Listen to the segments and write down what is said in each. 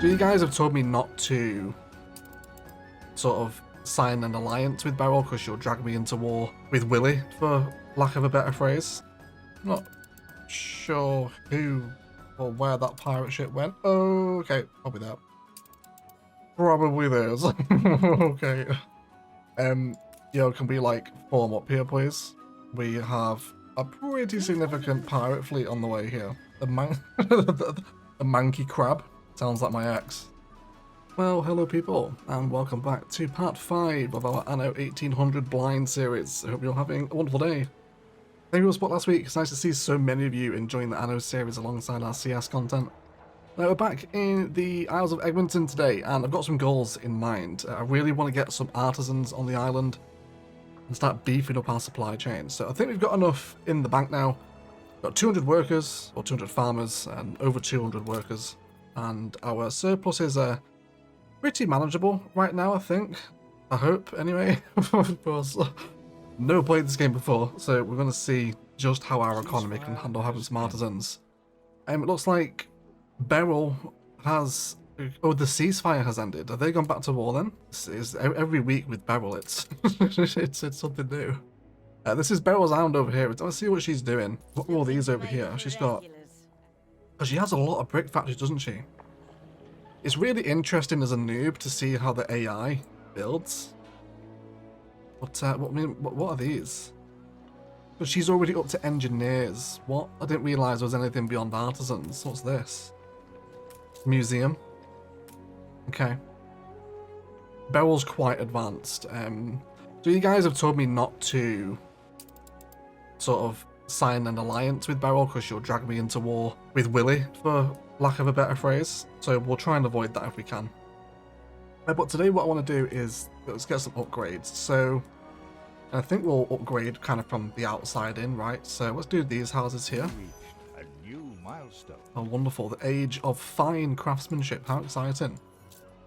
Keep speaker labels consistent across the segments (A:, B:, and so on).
A: So you guys have told me not to sort of sign an alliance with Beryl because she'll drag me into war with Willy, for lack of a better phrase. I'm not sure who or where that pirate ship went. Oh, okay, probably that. Probably theirs. Okay. Yo, can we like form up here, please? We have a pretty significant pirate fleet on the way here. The the manky crab sounds like my ex. Well, hello people, and welcome back to part 5 of our Anno 1800 blind series. I hope you're having a wonderful day. Thank you for spot last week. It's nice to see so many of you enjoying the Anno series alongside our CS content. Now we're back in the Isles of Egmonton today, and I've got some goals in mind. I really want to get some artisans on the island and start beefing up our supply chain. So I think we've got enough in the bank now. We've got 200 workers, or 200 farmers, and over 200 workers. And our surplus is pretty manageable right now, I think. I hope, anyway. Of course, never played this game before, so we're going to see just how our economy can handle having some artisans. It looks like Beryl has... Oh, the ceasefire has ended. Have they gone back to war then? This is every week with Beryl, it's it's something new. This is Beryl's Island over here. Let's see what she's doing. What are all these over here? She's got... Oh, she has a lot of brick factories, doesn't she? It's really interesting as a noob to see how the AI builds. What are these? But she's already up to engineers. What? I didn't realise there was anything beyond artisans. What's this? Museum. Okay. Beryl's quite advanced. So you guys have told me not to sort of sign an alliance with Beryl because she'll drag me into war with Willy, for lack of a better phrase. So we'll try and avoid that if we can. But today what I want to do is let's get some upgrades. So I think we'll upgrade kind of from the outside in, right? So let's do these houses here.
B: A new milestone.
A: Oh, wonderful. The age of fine craftsmanship. How exciting.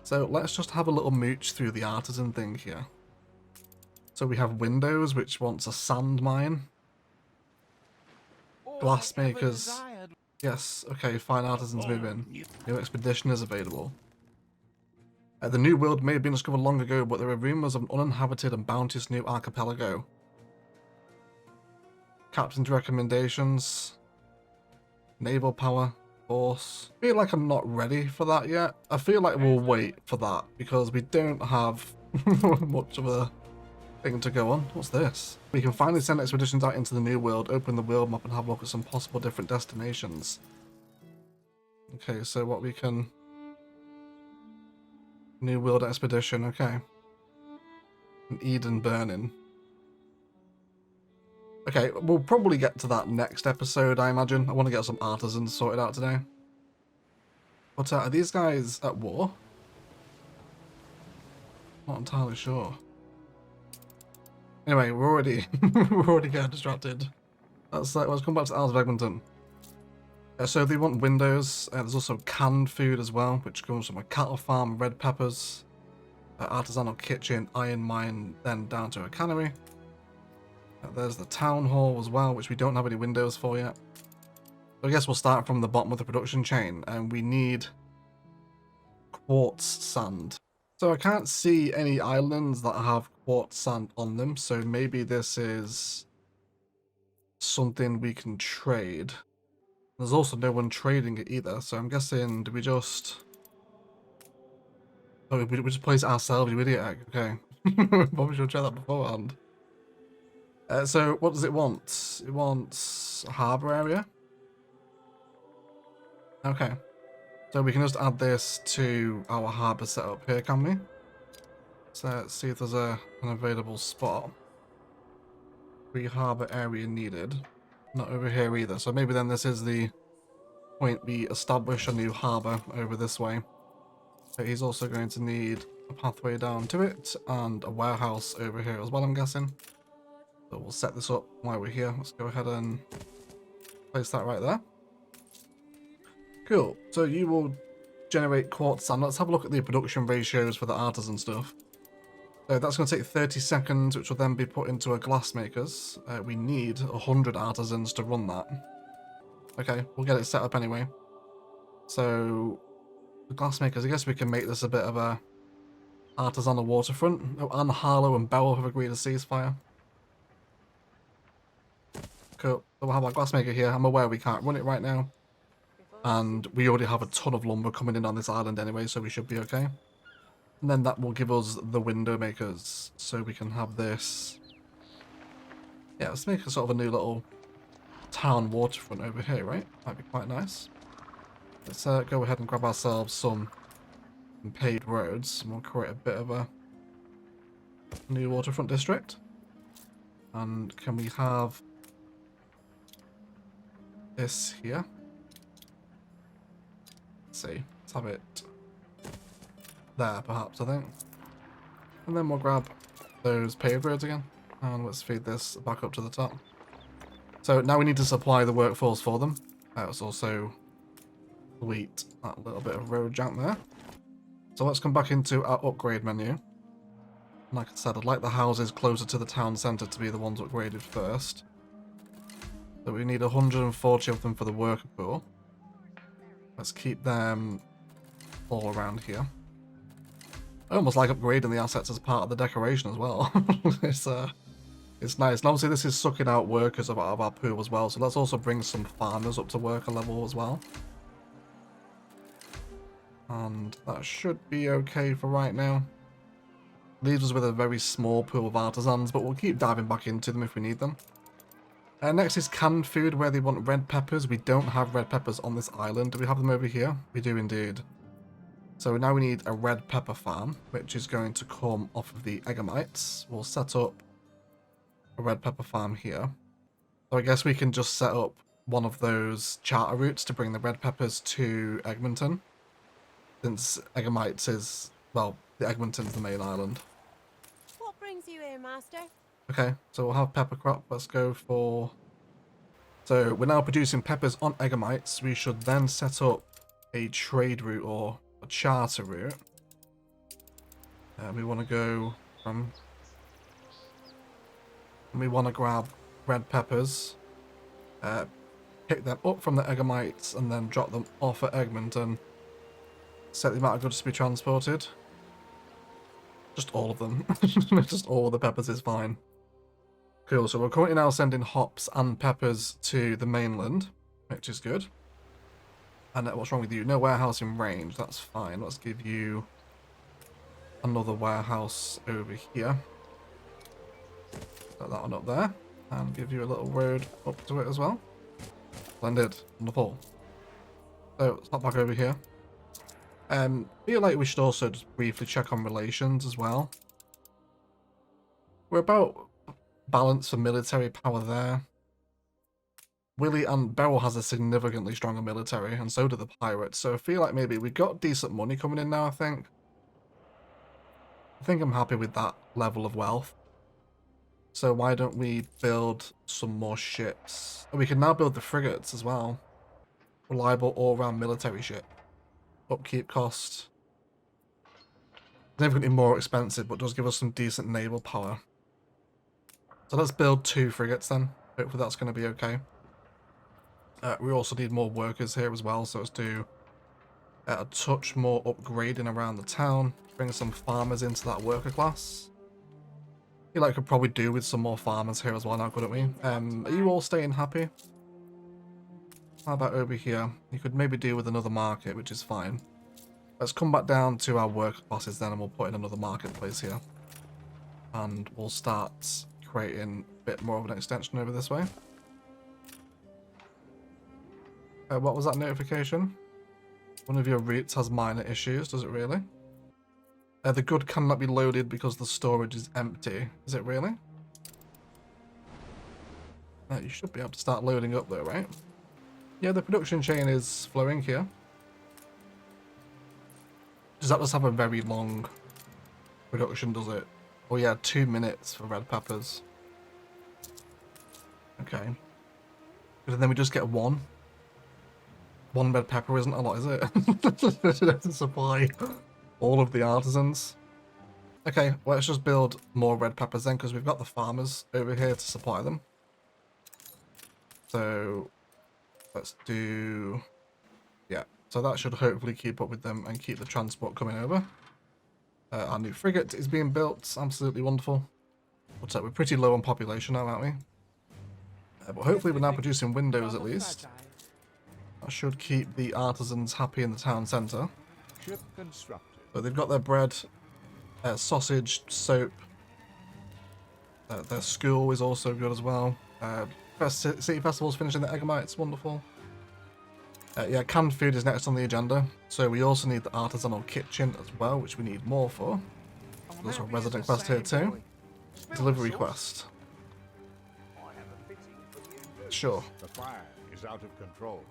A: So let's just have a little mooch through the artisan thing here. So we have Windows, which wants a sand mine. Glassmakers. Yes, okay, fine artisans move in. New expedition is available. The New World may have been discovered long ago, but there are rumours of an uninhabited and bounteous new archipelago. Captain's recommendations. Naval power. Force. I feel like I'm not ready for that yet. I feel like we'll wait for that, because we don't have much of a thing to go on. What's this? We can finally send expeditions out into the New World, open the world map and have a look at some possible different destinations. Okay, so what we can... New World expedition, okay. An Eden burning. Okay, we'll probably get to that next episode, I imagine. I want to get some artisans sorted out today. But are these guys at war? Not entirely sure. Anyway, we're already getting distracted. Let's come back to Isles of Egmonton. So they want windows. There's also canned food as well, which comes from a cattle farm, red peppers, artisanal kitchen, iron mine, then down to a cannery. There's the town hall as well, which we don't have any windows for yet. So I guess we'll start from the bottom of the production chain, and we need quartz sand. So I can't see any islands that have quartz sand on them, so maybe this is something we can trade. There's also no one trading it either, so I'm guessing, do we just... Oh, we just place it ourselves, you idiot egg. Okay. Probably should check that beforehand. So what does it want? It wants a harbour area. Okay. So we can just add this to our harbour setup here, can we? So let's see if there's an available spot. Free harbour area needed. Not over here either. So maybe then this is the point we establish a new harbour over this way. So he's also going to need a pathway down to it and a warehouse over here as well, I'm guessing. So we'll set this up while we're here. Let's go ahead and place that right there. Cool. So you will generate quartz sand. Let's have a look at the production ratios for the artisan stuff. So that's going to take 30 seconds, which will then be put into a glassmakers. We need 100 artisans to run that. Okay, we'll get it set up anyway. So The glassmakers, I guess we can make this a bit of a artisan on waterfront. Oh, and Harlow and Beryl have agreed a ceasefire. Cool. So we'll have our glassmaker here. I'm aware we can't run it right now. And we already have a ton of lumber coming in on this island anyway, so we should be okay. And then that will give us the window makers, so we can have this. Yeah, let's make a sort of a new little town waterfront over here, right? Might be quite nice. Let's go ahead and grab ourselves some paved roads, and we'll create a bit of a new waterfront district. And can we have this here? Let's see. Let's have it there, perhaps, I think. And then we'll grab those paved roads again. And let's feed this back up to the top. So now we need to supply the workforce for them. Let's also delete that little bit of road junk there. So let's come back into our upgrade menu. Like I said, I'd like the houses closer to the town centre to be the ones upgraded first. So we need 140 of them for the worker pool. Let's keep them all around here. I almost like upgrading the assets as part of the decoration as well. It's nice. And obviously this is sucking out workers out of our pool as well. So let's also bring some farmers up to worker level as well. And that should be okay for right now. Leaves us with a very small pool of artisans, but we'll keep diving back into them if we need them. Next is canned food, where they want red peppers. We don't have red peppers on this island. Do we have them over here? We do indeed. So now we need a red pepper farm, which is going to come off of the Eggamites. We'll set up a red pepper farm here. So I guess we can just set up one of those charter routes to bring the red peppers to Egmonton. Since Eggamites is, well, the Egmonton's the main island.
C: What brings you here, master?
A: Okay, so we'll have pepper crop. Let's go for... So we're now producing peppers on Eggamites. We should then set up a trade route or a charter route. We want to go from... And we want to grab red peppers, pick them up from the Eggamites, and then drop them off at Egmonton. Set the amount of goods to be transported. Just all of them. Just all of the peppers is fine. Cool, so we're currently now sending hops and peppers to the mainland, which is good. And what's wrong with you? No warehouse in range, that's fine. Let's give you another warehouse over here. Set that one up there. And give you a little road up to it as well. Splendid. Wonderful. So, let's hop back over here. Feel like we should also just briefly check on relations as well. We're about balance for military power there. Willie and Beryl has a significantly stronger military, and so do the pirates. So I feel like maybe we got decent money coming in now, I think. I'm happy with that level of wealth. So why don't we build some more ships? And we can now build the frigates as well. Reliable all-round military ship. Upkeep cost. Significantly more expensive, but does give us some decent naval power. So let's build 2 frigates then. Hopefully that's going to be okay. We also need more workers here as well, so let's do a touch more upgrading around the town. Bring some farmers into that worker class. I feel like we could probably do with some more farmers here as well now, couldn't we? Are you all staying happy? How about over here? You could maybe deal with another market, which is fine. Let's come back down to our worker classes then, and we'll put in another marketplace here. And we'll start creating a bit more of an extension over this way. What was that notification? One of your routes has minor issues, does it really? The good cannot be loaded because the storage is empty. Is it really? You should be able to start loading up though, right? Yeah, the production chain is flowing here. Does that just have a very long production, does it? Oh yeah, 2 minutes for red peppers. Okay. And then we just get one. One red pepper isn't a lot, is it? To supply all of the artisans. Okay, let's just build more red peppers then, because we've got the farmers over here to supply them. So let's do, yeah, So that should hopefully keep up with them and keep the transport coming over. Our new frigate is being built. Absolutely wonderful. But we're pretty low on population now, aren't we? But hopefully we're now producing windows at least. That should keep the artisans happy in the town centre.
B: Ship constructed.
A: But they've got their bread, sausage, soap. Their school is also good as well. First City Festival's finishing the Eggamites, wonderful. Yeah, canned food is next on the agenda. So we also need the artisanal kitchen as well, which we need more for. There's a resident quest here too. Delivery quest. Sure.
B: The fire is out of control.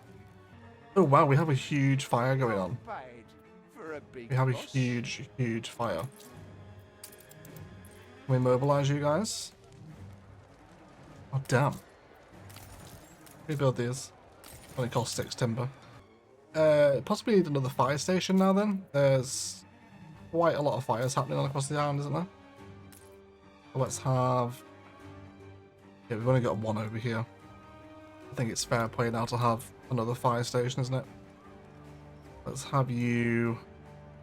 A: Oh wow, we have a huge fire going on.
B: For a big
A: We have a
B: loss.
A: huge fire. Can we mobilize you guys? Oh damn. Rebuild these. Only cost 6 timber. Possibly need another fire station now then. There's quite a lot of fires happening all across the island, isn't there? So let's have... Yeah, we've only got one over here. I think it's fair play now to have another fire station, isn't it? Let's have you...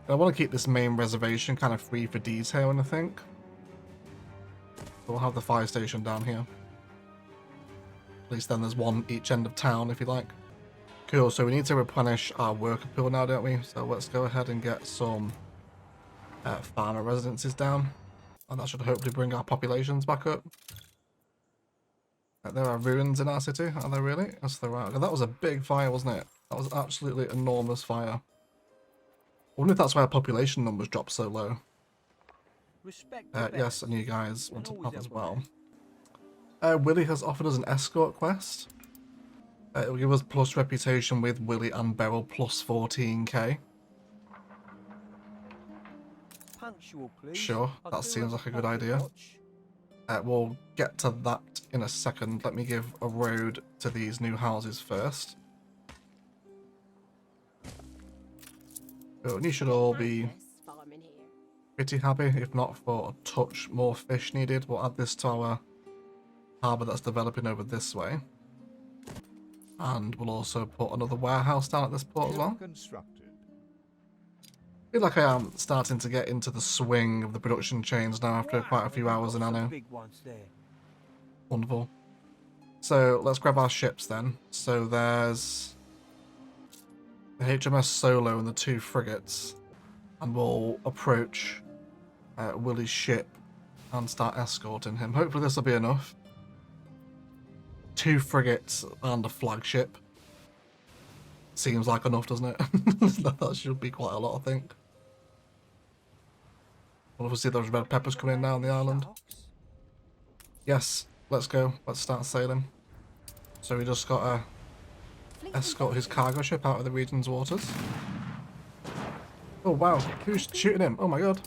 A: I want to keep this main reservation kind of free for detailing, I think. So we'll have the fire station down here. At least then there's one each end of town, if you like. Cool, so we need to replenish our worker pool now, don't we? So let's go ahead and get some farmer residences down. And that should hopefully bring our populations back up. There are ruins in our city, are there really? Yes, there are. That was a big fire, wasn't it? That was absolutely enormous fire. I wonder if that's why our population numbers dropped so low. Yes, and you guys want to have as well. Willie has offered us an escort quest. It will give us plus reputation with Willie and Beryl plus 14k. Sure, that seems like a good idea. We'll get to that in a second. Let me give a road to these new houses first. So you should all be pretty happy, if not for a touch more fish needed. We'll add this to our harbour that's developing over this way. And we'll also put another warehouse down at this port as well. I feel like I am starting to get into the swing of the production chains now after quite a few hours in Anno. Wonderful. So let's grab our ships then. So there's the HMS Solo and the 2 frigates. And we'll approach Willie's ship and start escorting him. Hopefully this will be enough. 2 frigates and a flagship. Seems like enough, doesn't it? That should be quite a lot, I think. Well, obviously those red peppers coming in now on the island. Yes, let's go. Let's start sailing. So we just got to escort his cargo ship out of the region's waters. Oh wow, who's shooting him? Oh my god.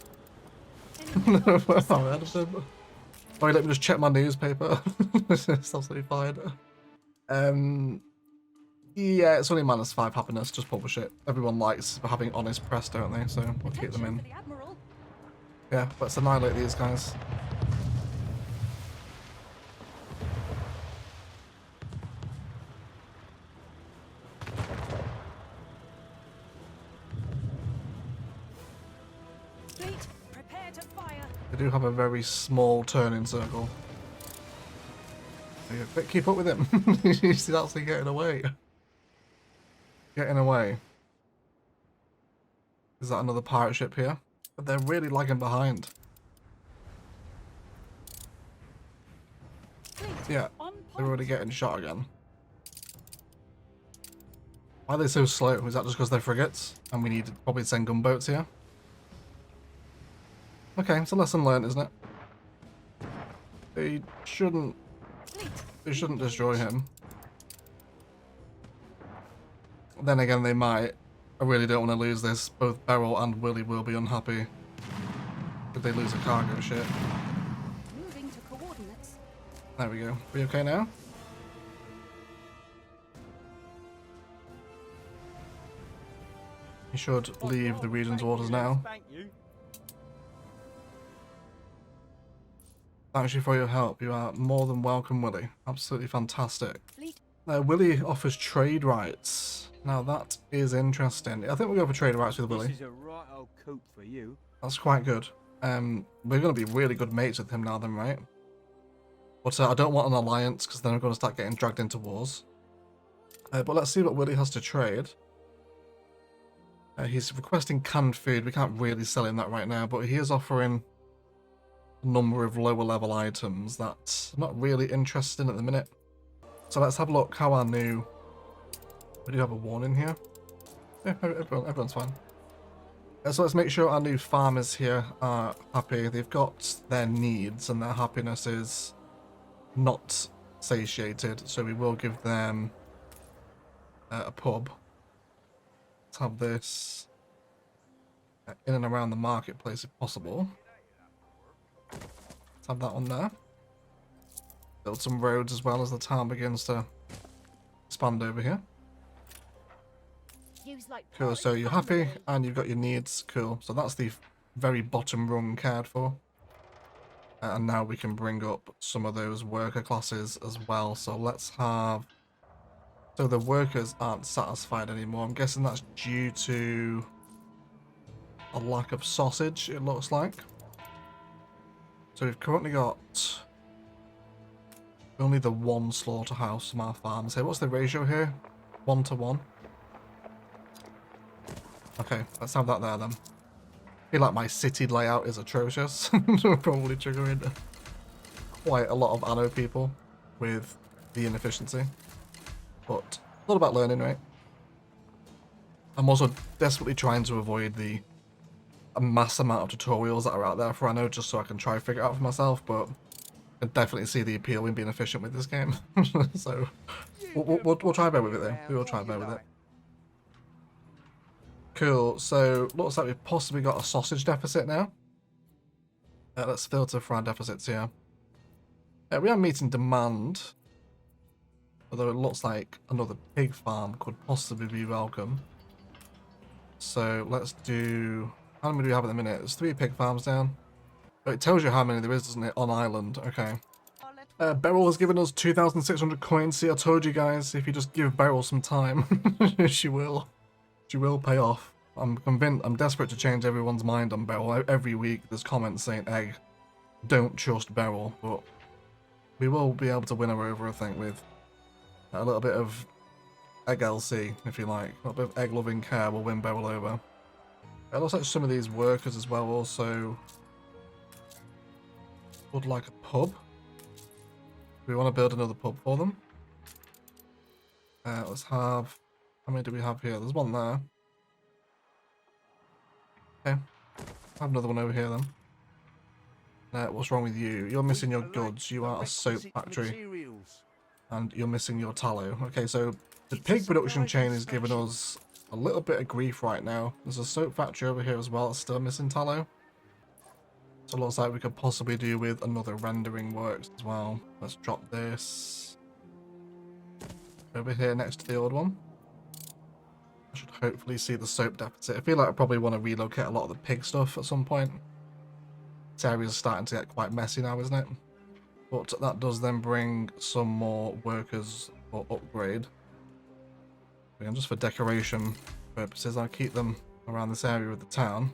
A: I'm ahead of him. Oh, let me just check my newspaper. It's absolutely fine. Yeah, it's only -5 happiness. Just publish it. Everyone likes having honest press, don't they? So we'll keep them in. Yeah, let's annihilate these guys.
C: Prepare to fire.
A: They do have a very small turning circle. But keep up with him. He's actually getting away. Getting away. Is that another pirate ship here? But they're really lagging behind. Yeah, they're already getting shot again. Why are they so slow? Is that just because they're frigates? And we need to probably send gunboats here? Okay, it's a lesson learned, isn't it? They shouldn't destroy him. Then again, they might. I really don't want to lose this. Both Beryl and Willie will be unhappy if they lose a cargo ship.
C: Moving to coordinates.
A: There we go. We okay now? You should leave the region's waters now. Thanks you for your help. You are more than welcome, Willie. Absolutely fantastic. Willie offers trade rights. Now that is interesting. I think we'll go for trade rights with Willie.
D: This is a right old coat for you.
A: That's quite good. We're going to be really good mates with him now then, right? But I don't want an alliance because then I'm going to start getting dragged into wars. But let's see what Willie has to trade. He's requesting canned food. We can't really sell him that right now, but he is offering a number of lower level items that I'm not really interested in at the minute. So let's have a look how our new... We do have a warning here. Yeah, everyone's fine. So let's make sure our new farmers here are happy. They've got their needs and their happiness is not satiated. So we will give them a pub. Let's have this in and around the marketplace if possible. Let's have that on there. Build some roads as well as the town begins to expand over here. Cool, so you're happy and you've got your needs. Cool, so that's the very bottom rung cared for. And now we can bring up some of those worker classes as well. So let's have... So the workers aren't satisfied anymore. I'm guessing that's due to a lack of sausage, it looks like. So we've currently got only the one slaughterhouse from our farms here. What's the ratio here? 1 to 1. Okay, let's have that there then. I feel like my city layout is atrocious. We're probably triggering quite a lot of Anno people with the inefficiency. But it's all about learning, right? I'm also desperately trying to avoid the mass amount of tutorials that are out there for Anno just so I can try to figure it out for myself, but I definitely see the appeal in being efficient with this game. So we'll try bear with it though. We will try bear with it. Cool, so looks like we've possibly got a sausage deficit now. Let's filter for our deficits here. We are meeting demand, although it looks like another pig farm could possibly be welcome. So let's do... How many do we have at the minute? There's 3 pig farms down. But it tells you how many there is, doesn't it, on island? Okay. Beryl has given us 2,600 coins. See, I told you guys, if you just give Beryl some time, she will. She will pay off. I'm convinced. I'm desperate to change everyone's mind on Beryl. Every week there's comments saying, "Egg, don't trust Beryl," but we will be able to win her over, I think, with a little bit of egg LC, if you like. A little bit of egg-loving care will win Beryl over. It looks like some of these workers as well also would like a pub. We want to build another pub for them. Let's have... How many do we have here? There's one there. Okay. Have another one over here then. What's wrong with you? You're missing your goods. You are a soap factory. And you're missing your tallow. Okay, so the pig production chain is giving us a little bit of grief right now. There's a soap factory over here as well that's still missing tallow. So it looks like we could possibly do with another rendering works as well. Let's drop this over here next to the old one. I should hopefully see the soap deficit. I feel like I probably want to relocate a lot of the pig stuff at some point. This area is starting to get quite messy now, isn't it? But that does then bring some more workers for upgrade. Again, just for decoration purposes, I'll keep them around this area of the town.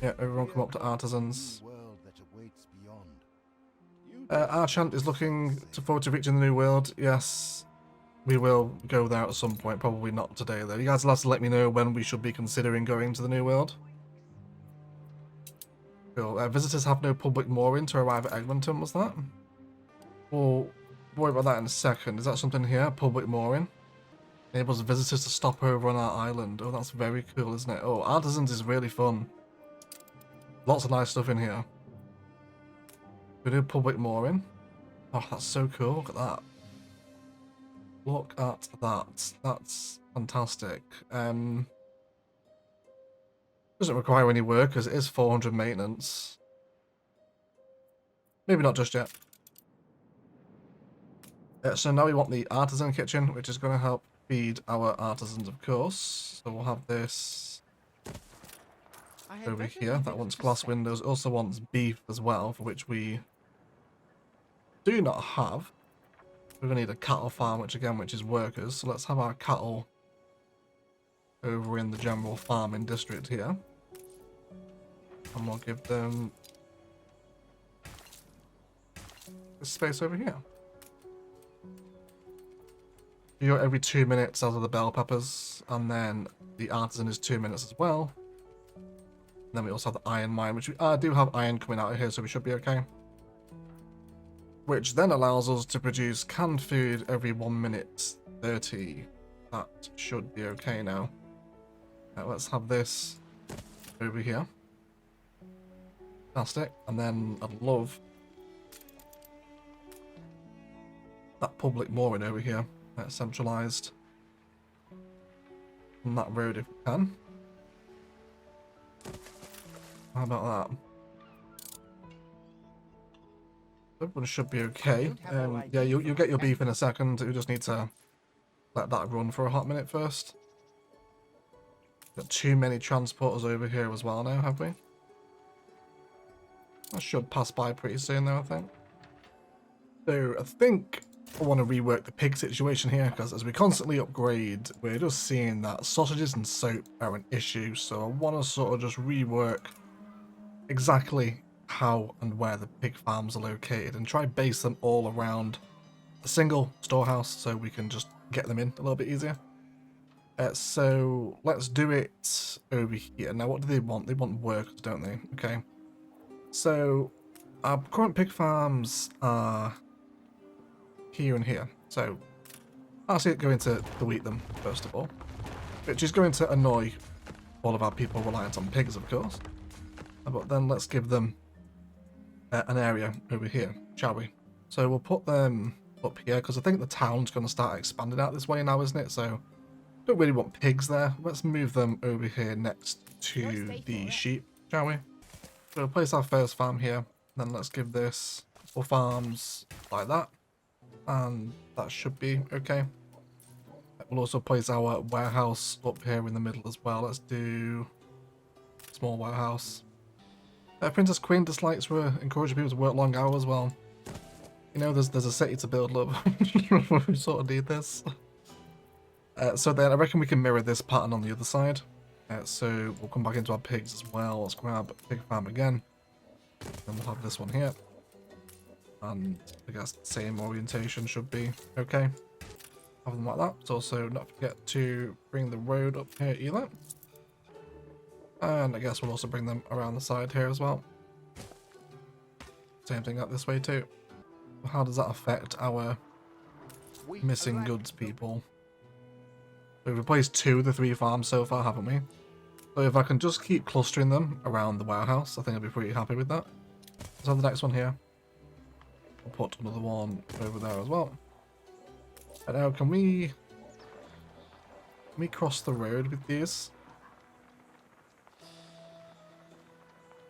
A: Yeah, everyone come up to Artisans. Archant is looking forward to reaching the new world. Yes, we will go there at some point. Probably not today, though. You guys will have to let me know when we should be considering going to the new world. Cool. Visitors have no public mooring to arrive at Eglinton, was that? We'll worry about that in a second. Is that something here? Public mooring. Enables visitors to stop over on our island. Oh, that's very cool, isn't it? Oh, Artisans is really fun. Lots of nice stuff in here. We do public mooring. Oh, that's so cool. Look at that. Look at that. That's fantastic. Doesn't require any work because it is 400 maintenance. Maybe not just yet. So now we want the artisan kitchen, which is going to help feed our artisans, of course. So we'll have this over here. That wants glass windows. It also wants beef as well, for which we do not have. we're gonna need a cattle farm, which is workers. So let's have our cattle over in the general farming district here. And we'll give them this space over here. You're every 2 minutes as of the bell peppers, and then the artisan is 2 minutes as well. And then we also have the iron mine, which we do have iron coming out of here, so we should be okay. Which then allows us to produce canned food every 1 minute 30. That should be okay now. Let's have this over here. Fantastic. And then I'd love that public mooring over here. Centralized on that road if we can. How about that? Everyone should be okay. Yeah, you'll get your beef in a second. We just need to let that run for a hot minute first. Got too many transporters over here as well now, have we? That should pass by pretty soon though, I think. So I think I want to rework the pig situation here, because as we constantly upgrade, we're just seeing that sausages and soap are an issue. So I want to sort of just rework exactly how and where the pig farms are located and try base them all around a single storehouse so we can just get them in a little bit easier. So let's do it over here. Now what do they want? They want workers, don't they? Okay. So our current pig farms are here and here. So I'll see it going to delete them first of all, which is going to annoy all of our people reliant on pigs, of course. But then let's give them an area over here, shall we? So we'll put them up here because I think the town's going to start expanding out this way now, isn't it? So don't really want pigs there. Let's move them over here next to the sheep, shall we? So we'll place our first farm here. Then let's give this 4 farms like that. And that should be okay. We'll also place our warehouse up here in the middle as well. Let's do small warehouse. Princess Queen dislikes we're encouraging people to work long hours. Well, you know, there's a city to build, love. We sort of need this. So then I reckon we can mirror this pattern on the other side. So we'll come back into our pigs as well. Let's grab pig farm again. Then we'll have this one here. And I guess the same orientation should be okay. Have them like that. So also not forget to bring the road up here either. And I guess we'll also bring them around the side here as well. Same thing up this way too. How does that affect our missing goods people? We've replaced 2 of the 3 farms so far, haven't we? So if I can just keep clustering them around the warehouse, I think I'll be pretty happy with that. Let's have the next one here. We'll put another one over there as well. And now can we cross the road with these?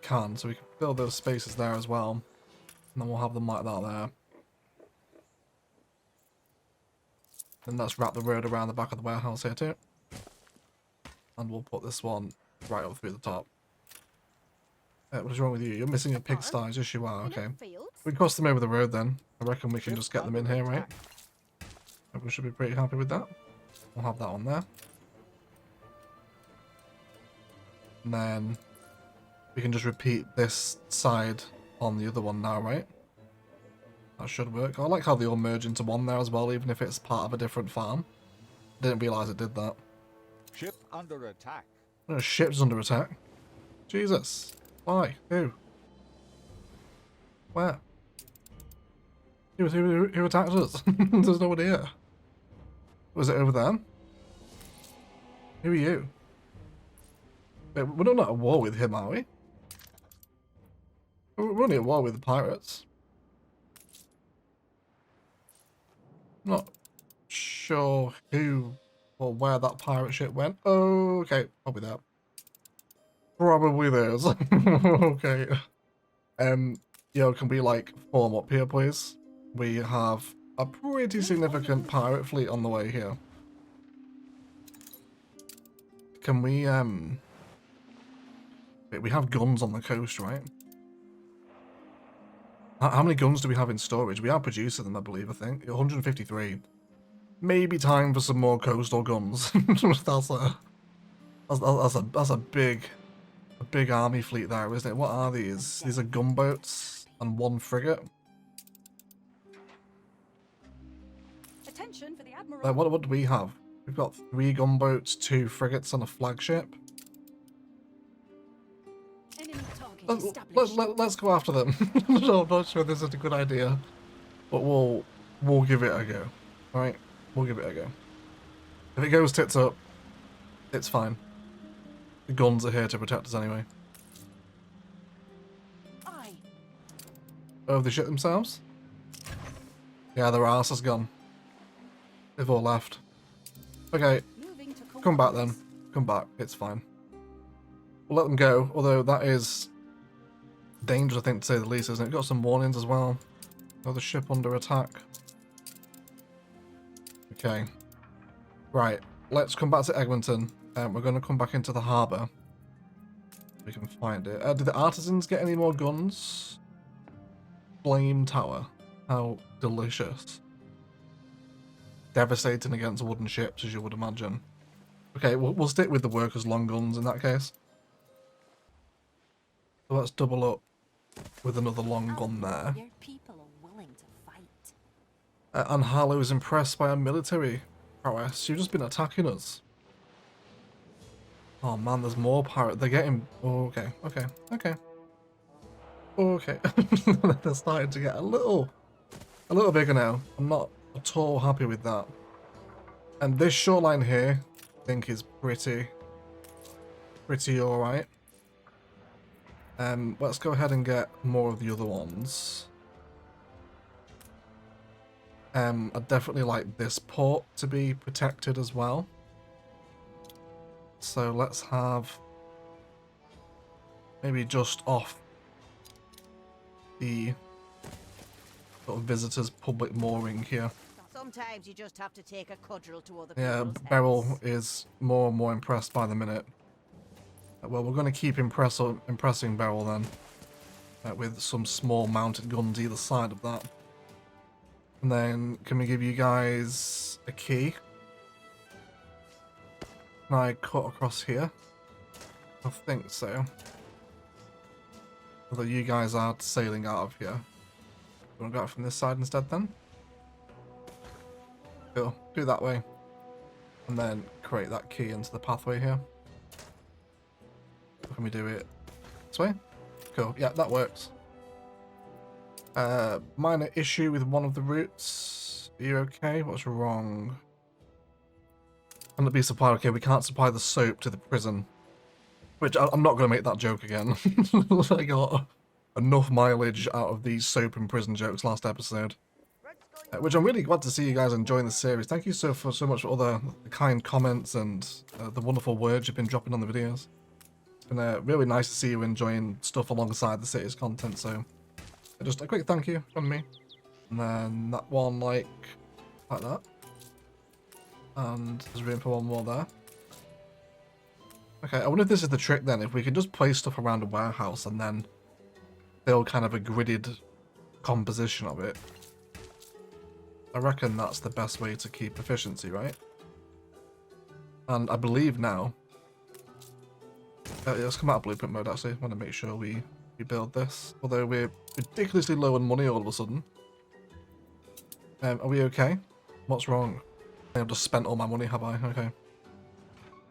A: Can, so we can fill those spaces there as well. And then we'll have them like that there. Then let's wrap the road around the back of the warehouse here too. And we'll put this one right up through the top. What is wrong with you? You're missing your pigsties. Yes, you are. Okay. We cross them over the road then. I reckon we can just get them in here, right? We should be pretty happy with that. We'll have that on there. And then we can just repeat this side on the other one now, right? That should work. I like how they all merge into one there as well, even if it's part of a different farm. Didn't realise it did that.
B: Ship under attack.
A: Oh, ship's under attack. Jesus. Why? Who? Where? Who attacked us? There's no one here. Was it over there? Who are you? Wait, we're not at war with him, are we? We're only at war with the pirates. I'm not sure who or where that pirate ship went. Oh, okay. Probably that. Probably theirs. Okay. Yo, can we, like, form up here, please? We have a pretty significant pirate fleet on the way here. Can we, wait, we have guns on the coast, right? How many guns do we have in storage? We are producing them, I believe, I think. 153. Maybe time for some more coastal guns. That's a big army fleet there, isn't it? What are these? These are gunboats and 1 frigate.
C: Attention for the Admiral.
A: What do we have? We've got 3 gunboats, 2 frigates, and a flagship.
C: Enemy target established.
A: Let's go after them. No, I'm not sure this is a good idea, but we'll give it a go. All right, we'll give it a go. If it goes tits up, it's fine. The guns are here to protect us anyway.
C: Aye.
A: Oh, they shit themselves? Yeah, their arse has gone. They've all left. Okay,
C: Moving to
A: come back then.
C: coordinates.
A: Come back. It's fine. We'll let them go, although that is dangerous, I think, to say the least, isn't it? Got some warnings as well. Another ship under attack. Okay. Right. Let's come back to Egmonton. We're going to come back into the harbour. We can find it. Did the Artisans get any more guns? Flame Tower. How delicious. Devastating against wooden ships, as you would imagine. Okay, we'll stick with the workers' long guns in that case. So let's double up with another long gun there.
E: Your people are willing to fight.
A: And Harlow is impressed by our military prowess. You've just been attacking us. Oh man, there's more pirate. They're getting... Oh, okay. They're starting to get a little bigger now. I'm not at all happy with that. And this shoreline here, I think, is pretty alright. Let's go ahead and get more of the other ones. I'd definitely like this port to be protected as well. So let's have maybe just off the sort of visitors' public mooring here.
F: Sometimes you just have to take a cudgel to other
A: Yeah,
F: people's
A: Beryl
F: heads.
A: is more and more impressed by the minute. Well, we're going to keep impressing Beryl then, with some small mounted guns either side of that. And then, can we give you guys a key? Can I cut across here? I think so. Although you guys are sailing out of here. You want to go out from this side instead then? Cool. Do that way. And then create that key into the pathway here. Can we do it this way? Cool. Yeah, that works. Minor issue with one of the routes. Are you okay? What's wrong? Can it be supplied? Okay, we can't supply the soap to the prison. Which I'm not going to make that joke again. I got enough mileage out of these soap and prison jokes last episode. Which I'm really glad to see you guys enjoying the series. Thank you so much for all the kind comments and the wonderful words you've been dropping on the videos. It's been really nice to see you enjoying stuff alongside the series content. So just a quick thank you from me. And then that one like that. And there's room for one more there. Okay, I wonder if this is the trick then. If we can just place stuff around a warehouse and then build kind of a gridded composition of it. I reckon that's the best way to keep efficiency, right? And I believe now... let's come out of blueprint mode actually. I want to make sure we build this. Although we're ridiculously low on money all of a sudden. Are we okay? What's wrong? I've just spent all my money, have I? Okay.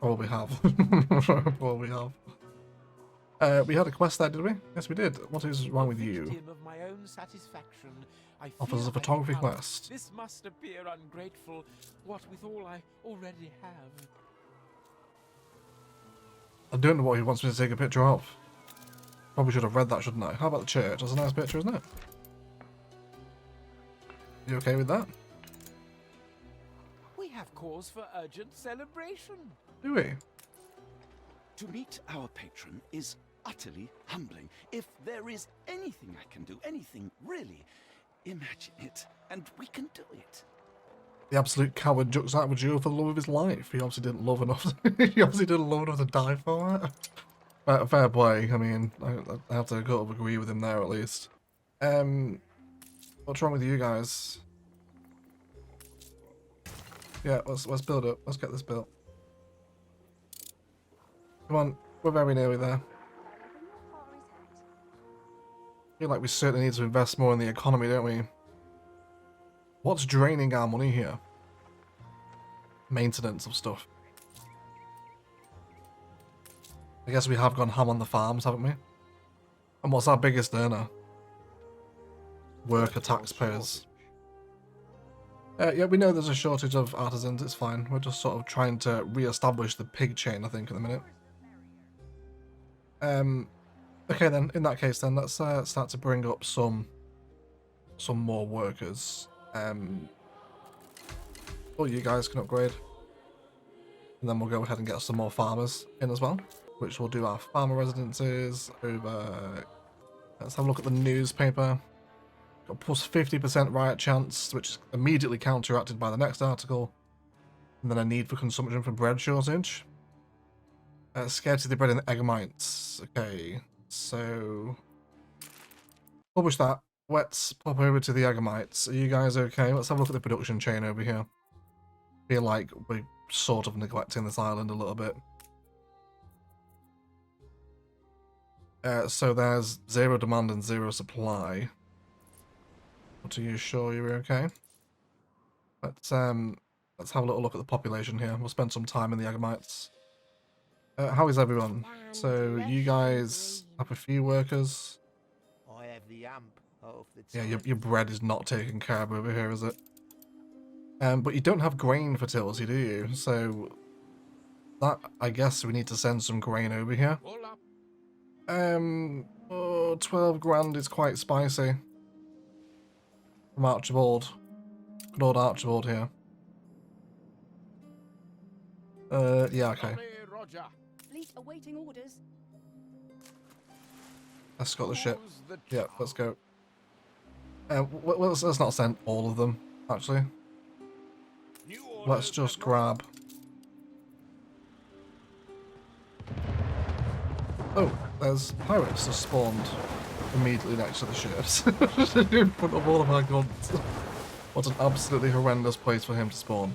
A: Probably have. Probably have. We had a quest there, did we? Yes, we did. What is wrong with you?
G: Of my own satisfaction, I
A: Offers
G: feel
A: a photography
G: very proud.
A: quest.
G: This must appear ungrateful, what with all I already have.
A: I don't know what he wants me to take a picture of. Probably should have read that, shouldn't I? How about the church? That's a nice picture, isn't it? You okay with that?
G: We have cause for urgent celebration.
A: Do we?
H: To meet our patron is utterly humbling. If there is anything I can do, anything really, imagine it, and we can do it.
A: The absolute coward jucks out with Joe for the love of his life. He obviously didn't love enough. He obviously didn't love enough to die for it. Fair play. I mean, I have to go agree with him there at least. What's wrong with you guys? Yeah, let's build it. Let's get this built. Come on, we're very nearly there. I feel like we certainly need to invest more in the economy, don't we? What's draining our money here? Maintenance of stuff. I guess we have gone ham on the farms, haven't we? And what's our biggest earner? Worker taxpayers. Yeah, we know there's a shortage of artisans, it's fine. We're just sort of trying to re-establish the pig chain, I think, at the minute. Okay then, in that case then, let's start to bring up some more workers. Well, you guys can upgrade. And then we'll go ahead and get some more farmers in as well, which will do our farmer residences over... Let's have a look at the newspaper. Got plus 50% riot chance, which is immediately counteracted by the next article. And then a need for consumption for bread shortage. Scarcity of bread and egg mites. Okay, so... Publish that. Let's pop over to the Agamites. Are you guys okay? Let's have a look at the production chain over here. Feel like we're sort of neglecting this island a little bit. So there's 0 demand and 0 supply. But are you sure you're okay? Let's have a little look at the population here. We'll spend some time in the Agamites. How is everyone? So you guys have a few workers.
I: I have the amp.
A: Yeah, your bread is not taken care of over here, is it? But you don't have grain fertility, do you? So that, I guess we need to send some grain over here. Oh, 12 grand is quite spicy. From Archibald. Good old Archibald here. Yeah, okay.
C: Fleet awaiting orders.
A: Let's got the ship. Yeah, let's go. Let's not send all of them, actually. Let's just grab... Oh, there's pirates just spawned immediately next to the ships. In front of all of our guns. What an absolutely horrendous place for him to spawn.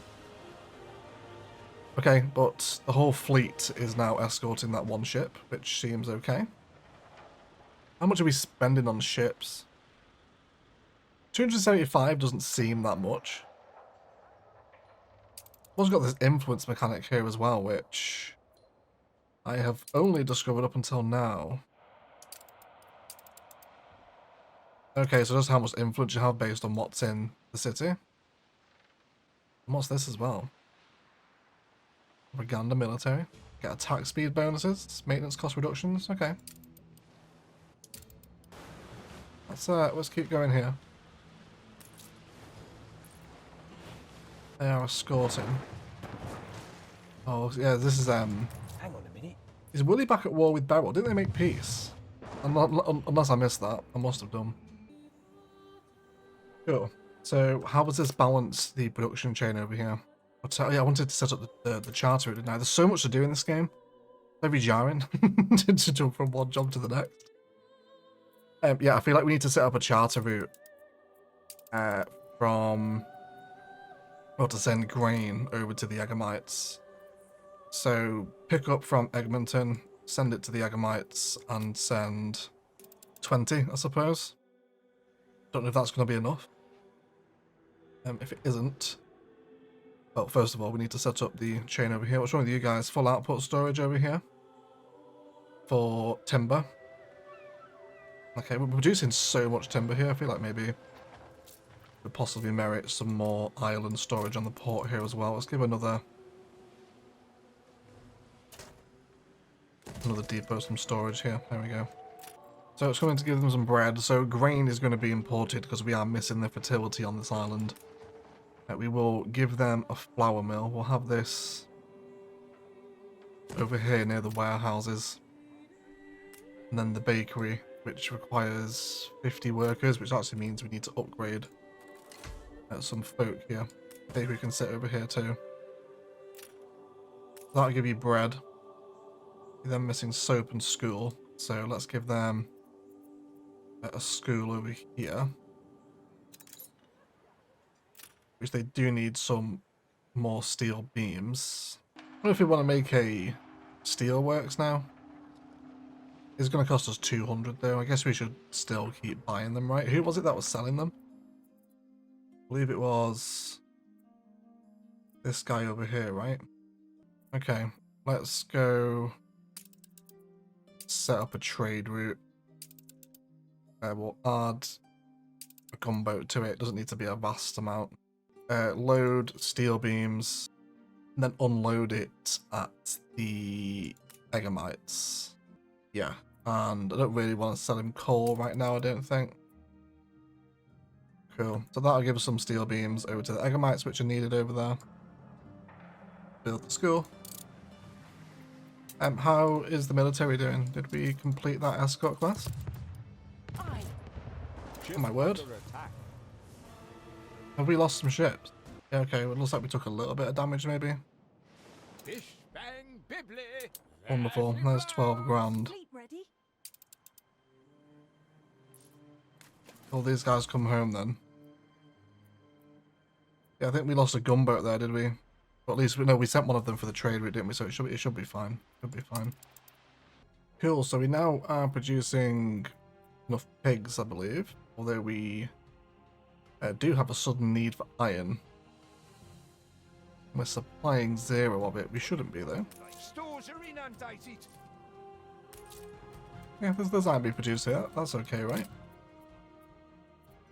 A: Okay, but the whole fleet is now escorting that one ship, which seems okay. How much are we spending on ships? 275 doesn't seem that much. Also got this influence mechanic here as well, which I have only discovered up until now. Okay, so just how much influence you have based on what's in the city. And what's this as well? Propaganda military. Get attack speed bonuses, maintenance cost reductions. Okay. Let's keep going here. They are escorting. Oh yeah, this is
I: Hang on a minute.
A: Is Willie back at war with Beryl? Didn't they make peace? Unless I missed that. I must have done. Cool. So how does this balance the production chain over here? Yeah, I wanted to set up the charter route, didn't I? There's so much to do in this game. Very jarring to jump from one job to the next. Yeah, I feel like we need to set up a charter route to send grain over to the Agamites. So pick up from Egmonton, send it to the Agamites, and send 20, I suppose. Don't know if that's going to be enough. If it isn't, well, first of all, we need to set up the chain over here. What's wrong with you guys? Full output storage over here for timber. Okay, we're producing so much timber here. I feel like maybe we possibly merit some more island storage on the port here as well. Let's give another depot some storage here. There we go. So it's going to give them some bread. So grain is going to be imported because we are missing the fertility on this island. We will give them a flour mill. We'll have this over here near the warehouses. And then the bakery, which requires 50 workers, which actually means we need to upgrade some folk here. Bakery can sit over here too. That'll give you bread. You're then missing soap and school. So let's give them a school over here. Which they do need some more steel beams. I wonder if we want to make a steelworks now. It's going to cost us 200 though. I guess we should still keep buying them, right? Who was it that was selling them? I believe it was this guy over here, right? Okay, let's go set up a trade route. We'll add a gunboat to it. Doesn't need to be a vast amount. Load steel beams, and then unload it at the Egamites. Yeah, and I don't really want to sell him coal right now, I don't think. Cool. So that'll give us some steel beams over to the Egamites, which are needed over there. Build the school. How is the military doing? Did we complete that escort class?
B: Ship
A: Oh my word.
B: under attack.
A: Have we lost some ships? Yeah, okay, well, it looks like we took a little bit of damage maybe.
G: Bish bang bibbly.
A: Wonderful, there's 12 grand.
E: Fleet ready?
A: All these guys come home then. Yeah, I think we lost a gunboat there, did we? Or at least, no, we sent one of them for the trade route, didn't we? So it should be fine. Should be fine. Cool, so we now are producing enough pigs, I believe. Although we do have a sudden need for iron. We're supplying 0 of it. We shouldn't be, though.
I: Stores are inundated.
A: Yeah, there's iron being produced here. That's okay, right?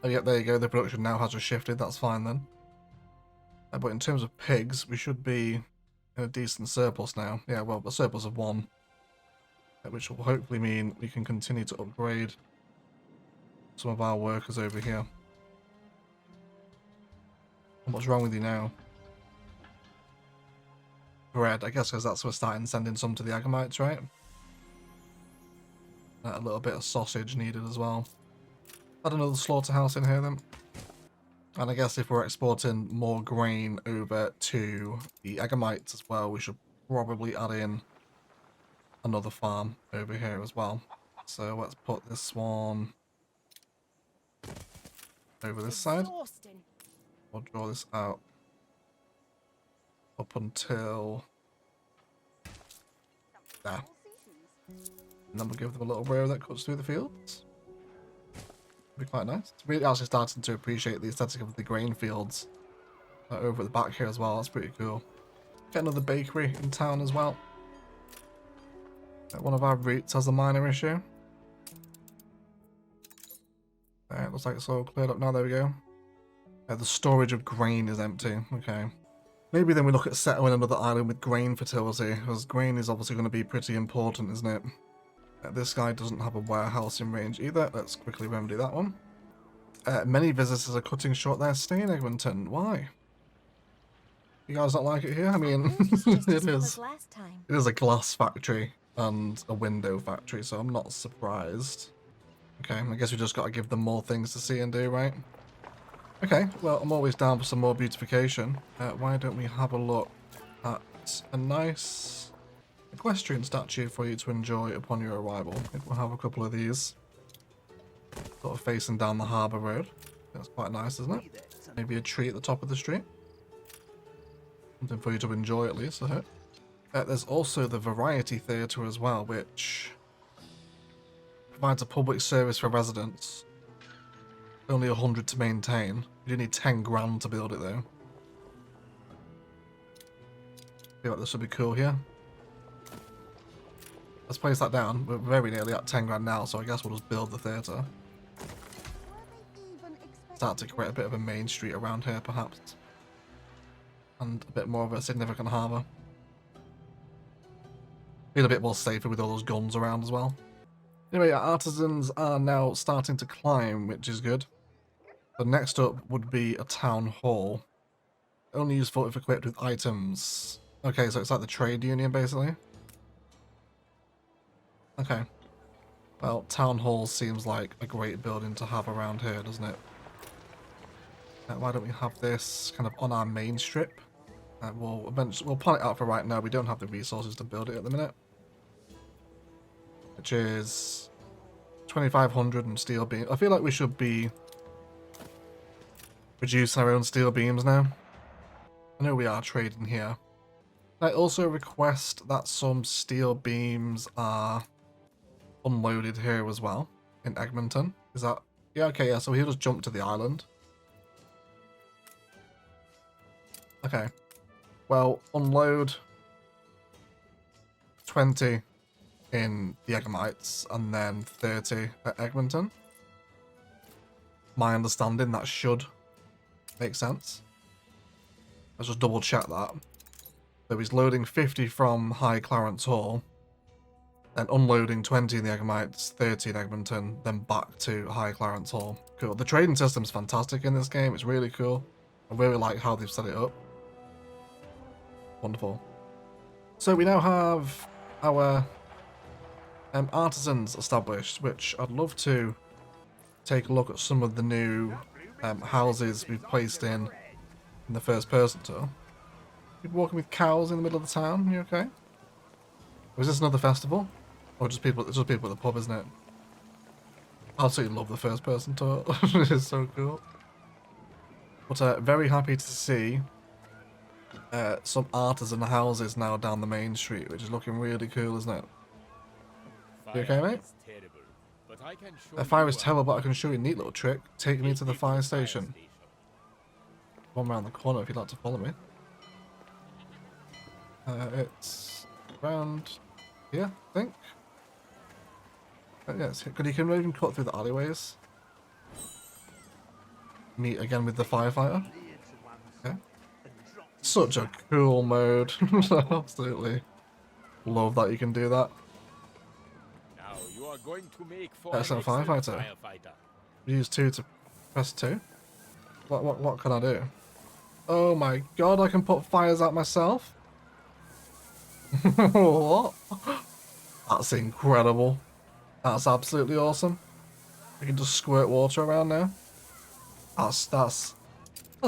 A: Oh, yeah, there you go. The production now has just shifted. That's fine, then. But in terms of pigs, we should be in a decent surplus now. Yeah, well, a surplus of 1. Which will hopefully mean we can continue to upgrade some of our workers over here. And what's wrong with you now? Bread, I guess, because that's we're starting sending some to the Agamites, right? A little bit of sausage needed as well. Add another slaughterhouse in here then. And I guess if we're exporting more grain over to the Agamites as well, we should probably add in another farm over here as well. So let's put this one over this side.
C: Exhausting.
A: We'll draw this out up until there. And then we'll give them a little row that cuts through the fields. Be quite nice. It's really actually starting to appreciate the aesthetic of the grain fields over at the back here as well. That's pretty cool. Get another bakery in town as well. One of our routes has a minor issue. Looks like it's all cleared up now. There we go. The storage of grain is empty. Okay. Maybe then we look at settling another island with grain fertility, because grain is obviously going to be pretty important, isn't it? This guy doesn't have a warehouse in range either. Let's quickly remedy that one. Many visitors are cutting short their stay in Eglinton. Why? You guys don't like it here? I mean, it is. It is a glass factory and a window factory, so I'm not surprised. Okay, I guess we just got to give them more things to see and do, right? Okay, well, I'm always down for some more beautification. Why don't we have a look at a nice equestrian statue for you to enjoy upon your arrival? I think we'll have a couple of these. Sort of facing down the harbour road. That's quite nice, isn't it? Maybe a tree at the top of the street. Something for you to enjoy at least, I hope. There's also the Variety Theatre as well, which provides a public service for residents. Only 100 to maintain. You do need 10 grand to build it though. I feel like this would be cool here. Let's place that down. We're very nearly at 10 grand now, so I guess we'll just build the theatre. Start to create a bit of a main street around here perhaps. And a bit more of a significant harbour. Feel a bit more safer with all those guns around as well. Anyway, our artisans are now starting to climb, which is good. The next up would be a town hall. Only useful if equipped with items. Okay, so it's like the trade union, basically. Okay. Well, town hall seems like a great building to have around here, doesn't it? Why don't we have this kind of on our main strip? We'll plan it out for right now. We don't have the resources to build it at the minute. Which is 2,500 and steel beam. I feel like we should be producing our own steel beams now. I know we are trading here. I also request that some steel beams are unloaded here as well in Egmonton. Is that... Yeah, okay, yeah, so he'll just jump to the island. Okay. Well, unload 20 in the Eggamites and then 30 at Egmonton. My understanding, that should make sense. Let's just double check that. So he's loading 50 from High Clarence Hall, then unloading 20 in the Eggamites, 30 in Egmonton, then back to High Clarence Hall. Cool. The trading system's fantastic in this game. It's really cool. I really like how they've set it up. Wonderful. So we now have our Artisans established, which I'd love to take a look at some of the new houses we've placed in the first person tour. You're walking with cows in the middle of the town. You okay? Or is this another festival? Or just people? It's just people at the pub, isn't it? I absolutely love the first person tour. It is so cool. But very happy to see some artisan houses now down the main street, which is looking really cool, isn't it? You okay, mate? Fire is terrible, but I can show you a neat little trick. Take me to the fire station. One around the corner if you'd like to follow me. It's around here, I think. Yes, because you can even cut through the alleyways. Meet again with the firefighter. Okay. Such a cool mode. Absolutely love that you can do that.
G: Now you are going to make for
A: Excellent firefighter. Use 2 to press 2. What can I do? Oh my god, I can put fires out myself? What? That's incredible. That's absolutely awesome. We can just squirt water around now. That's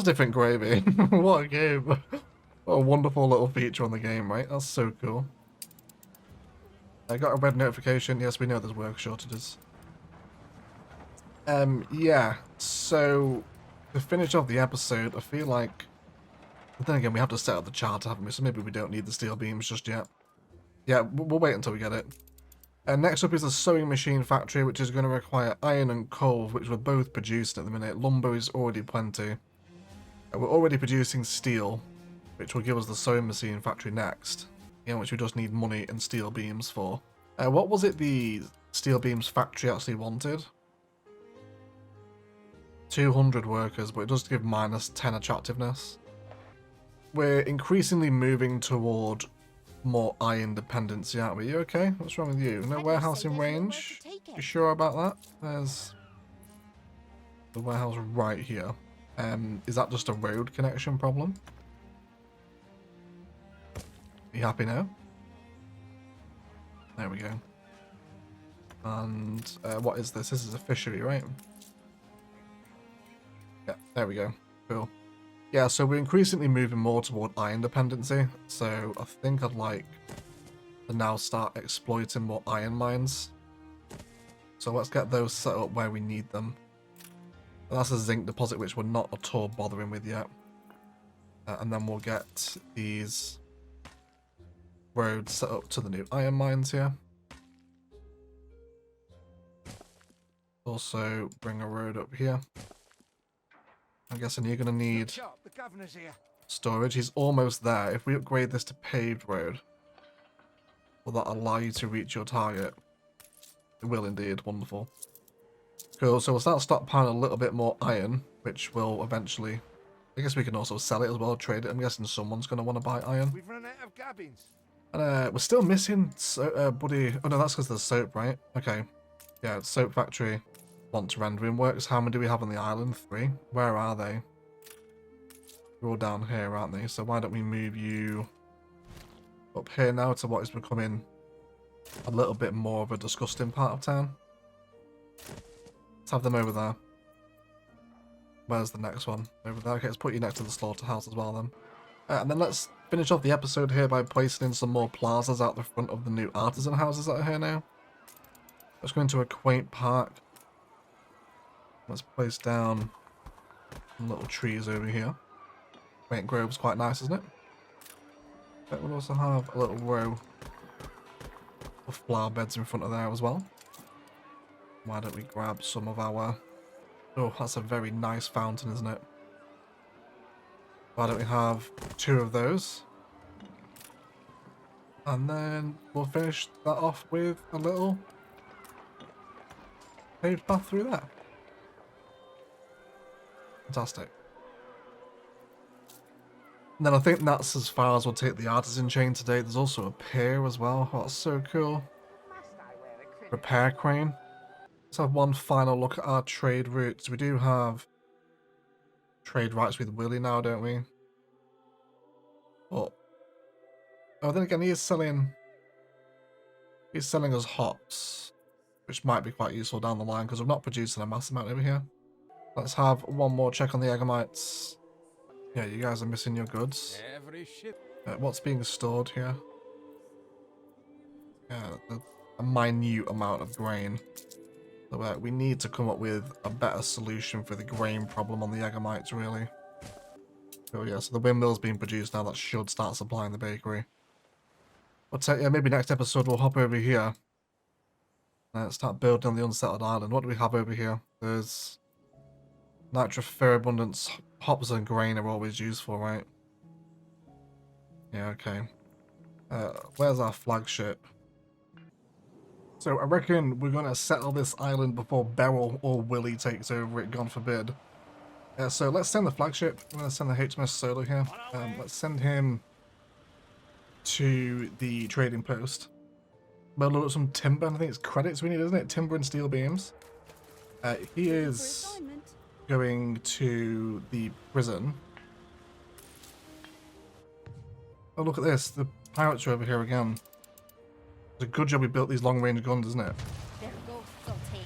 A: different gravy. What a game. What a wonderful little feature on the game, right? That's so cool. I got a red notification. Yes, we know there's work shortages. Yeah, so to finish off the episode, I feel like... But then again, we have to set up the charter, haven't we? So maybe we don't need the steel beams just yet. Yeah, we'll wait until we get it. Next up is the sewing machine factory, which is going to require iron and coal, which we're both producing at the minute. Lumber is already plenty. We're already producing steel, which will give us the sewing machine factory next. Yeah, which we just need money and steel beams for. What was it the steel beams factory actually wanted? 200 workers, but it does give minus 10 attractiveness. We're increasingly moving toward more iron dependency, aren't we? You okay? What's wrong with you? No warehouse in range? You sure about that? There's the warehouse right here. Is that just a road connection problem? You happy now? There we go. And what is this? This is a fishery, right? Yeah, there we go. Cool. Yeah, so we're increasingly moving more toward iron dependency, so I think I'd like to now start exploiting more iron mines. So let's get those set up where we need them. And that's a zinc deposit, which we're not at all bothering with yet. And then we'll get these roads set up to the new iron mines here. Also bring a road up here. I'm guessing you're going to need storage. He's almost there. If we upgrade this to paved road, will that allow you to reach your target? It will indeed. Wonderful. Cool. So we'll start stockpiling a little bit more iron, which will eventually... I guess we can also sell it as well, trade it. I'm guessing someone's going to want to buy iron.
I: We've run out of cabins.
A: And we're still missing buddy... Oh no, that's because there's soap, right? Okay. Yeah, soap factory. Wants rendering works. How many do we have on the island? 3. Where are they? They're all down here, aren't they? So why don't we move you up here now to what is becoming a little bit more of a disgusting part of town. Let's have them over there. Where's the next one? Over there. Okay, let's put you next to the slaughterhouse as well then. And then let's finish off the episode here by placing in some more plazas out the front of the new artisan houses that are here now. Let's go into a quaint park. Let's place down some little trees over here. Quaint grove's quite nice, isn't it? But we'll also have a little row of flower beds in front of there as well. Why don't we grab some of our... Oh, that's a very nice fountain, isn't it? Why don't we have 2 of those? And then we'll finish that off with a little paved path through there. Fantastic. And then I think that's as far as we'll take the artisan chain today. There's also a pier as well. Oh, that's so cool. Repair crane. Let's have one final look at our trade routes. We do have trade rights with Willie now, don't we? But oh, then again, he is selling us hops, which might be quite useful down the line because we're not producing a mass amount over here. Let's have one more check on the Eggamites. Yeah, you guys are missing your goods.
B: Every ship.
A: What's being stored here? Yeah, a minute amount of grain. So we need to come up with a better solution for the grain problem on the Eggamites, really. Oh yeah, so the windmill's being produced now. That should start supplying the bakery. But yeah, maybe next episode we'll hop over here. Start building on the unsettled island. What do we have over here? There's nitroferabundance. Hops and grain are always useful, right? Yeah, okay. Where's our flagship? So I reckon we're going to settle this island before Beryl or Willie takes over it, God forbid. So let's send the flagship. We're going to send the HMS Solo here. Let's send him to the trading post. We'll look at some timber. I think it's credits we need, isn't it? Timber and steel beams. He is going to the prison. Oh, look at this. The pirates are over here again. It's a good job we built these long-range guns, isn't it?
E: Their ghosts will take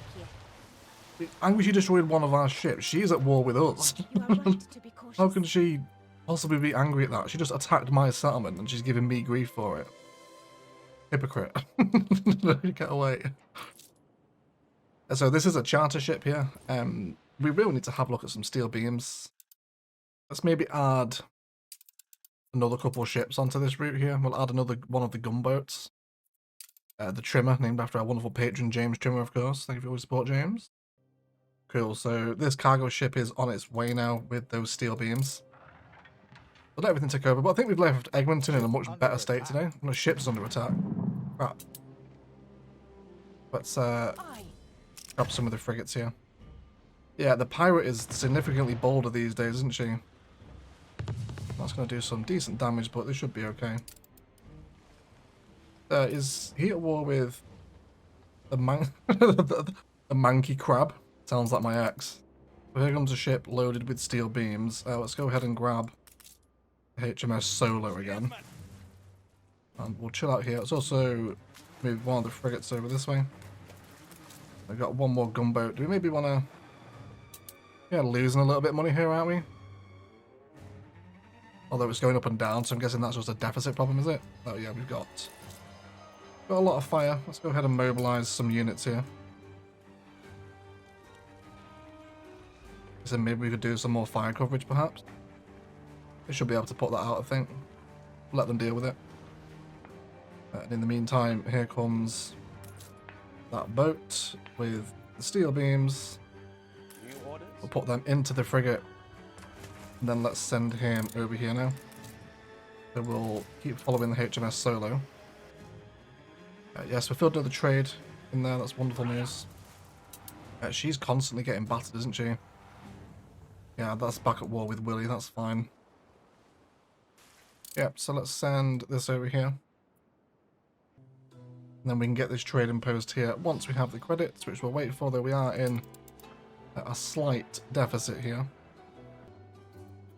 E: you.
A: Angry she destroyed one of our ships. She's at war with us.
E: You are right to be cautious.
A: How can she possibly be angry at that? She just attacked my settlement and she's giving me grief for it. Hypocrite. Get away. So this is a charter ship here. We really need to have a look at some steel beams. Let's maybe add another couple of ships onto this route here. We'll add another one of the gunboats. The Trimmer, named after our wonderful patron, James Trimmer, of course. Thank you for all your support, James. Cool, so this cargo ship is on its way now with those steel beams. We'll let everything take over, but I think we've left Egmonton in a much better state today. The ship's under attack. Crap. Let's grab some of the frigates here. Yeah, the pirate is significantly bolder these days, isn't she? That's going to do some decent damage, but they should be okay. Is he at war with the the manky crab? Sounds like my ex. So here comes a ship loaded with steel beams. Let's go ahead and grab HMS Solo again. And we'll chill out here. Let's also move one of the frigates over this way. I've got one more gunboat. Do we maybe want to... Yeah, losing a little bit of money here, aren't we? Although it's going up and down, so I'm guessing that's just a deficit problem, is it? Oh yeah, we've got a lot of fire. Let's go ahead and mobilize some units here. So maybe we could do some more fire coverage, perhaps. We should be able to put that out, I think. Let them deal with it. And in the meantime, here comes that boat with the steel beams. We'll put them into the frigate. And then let's send him over here now. So we'll keep following the HMS Solo. Yes, we filled another trade in there. That's wonderful news. She's constantly getting battered, isn't she? Yeah, that's back at war with Willie. That's fine. Yep, so let's send this over here. And then we can get this trading post here once we have the credits, which we'll wait for, though we are in a slight deficit here.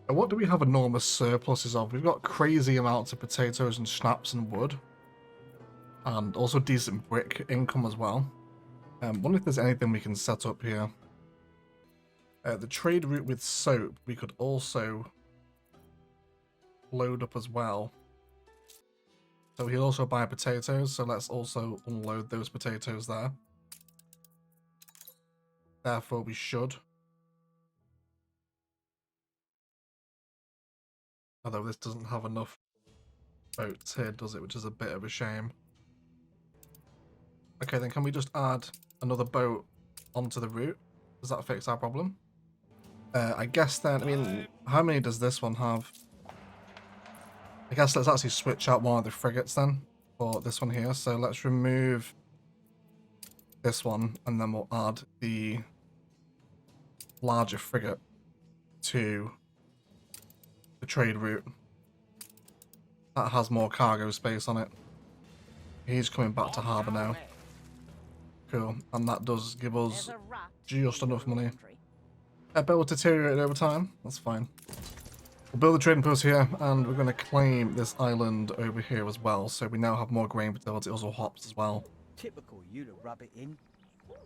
A: And what do we have enormous surpluses of? We've got crazy amounts of potatoes and schnapps and wood. And also decent brick income as well. Wonder if there's anything we can set up here. The trade route with soap we could also load up as well. So he'll also buy potatoes, so let's also unload those potatoes there. Therefore, we should. Although this doesn't have enough boats here, does it? Which is a bit of a shame. Okay, then can we just add another boat onto the route? Does that fix our problem? I guess then, I mean, how many does this one have? I guess let's actually switch out one of the frigates then for this one here. So let's remove this one and then we'll add the larger frigate to the trade route. That has more cargo space on it. He's coming back to harbour now. Cool. And that does give us just enough money. That bill will deteriorate over time. That's fine. We'll build a trading post here, and we're going to claim this island over here as well. So we now have more grain fertility, also hops as well.
D: Typical you to rub it in.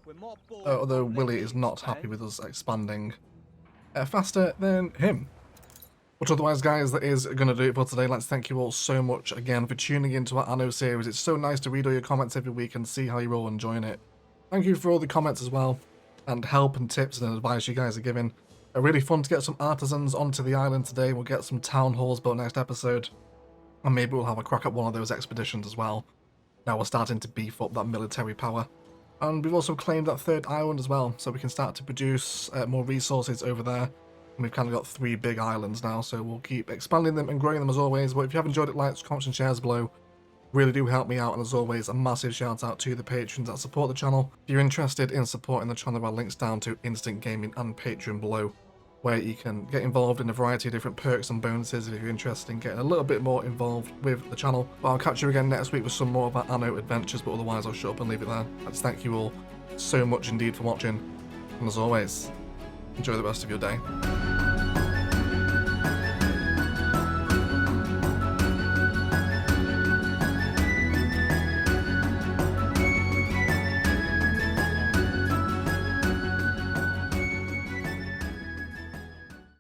D: We're more bored
A: Although
D: than
A: Willie
D: lectures
A: is not
D: today.
A: happy with us expanding faster than him. But otherwise, guys, that is going to do it for today. Let's thank you all so much again for tuning into our Anno series. It's so nice to read all your comments every week and see how you're all enjoying it. Thank you for all the comments as well, and help and tips and advice you guys are giving. Really fun to get some artisans onto the island today. We'll get some town halls built next episode, and maybe we'll have a crack at one of those expeditions as well. Now we're starting to beef up that military power. And we've also claimed that third island as well, so we can start to produce more resources over there. And we've kind of got 3 big islands now, so we'll keep expanding them and growing them as always. But if you have enjoyed it, likes, comments and shares below really do help me out. And as always, a massive shout out to the patrons that support the channel. If you're interested in supporting the channel, there are links down to Instant Gaming and Patreon below, where you can get involved in a variety of different perks and bonuses if you're interested in getting a little bit more involved with the channel. But I'll catch you again next week with some more of our Anno adventures, but otherwise I'll shut up and leave it there. I just thank you all so much indeed for watching, and as always, enjoy the rest of your day.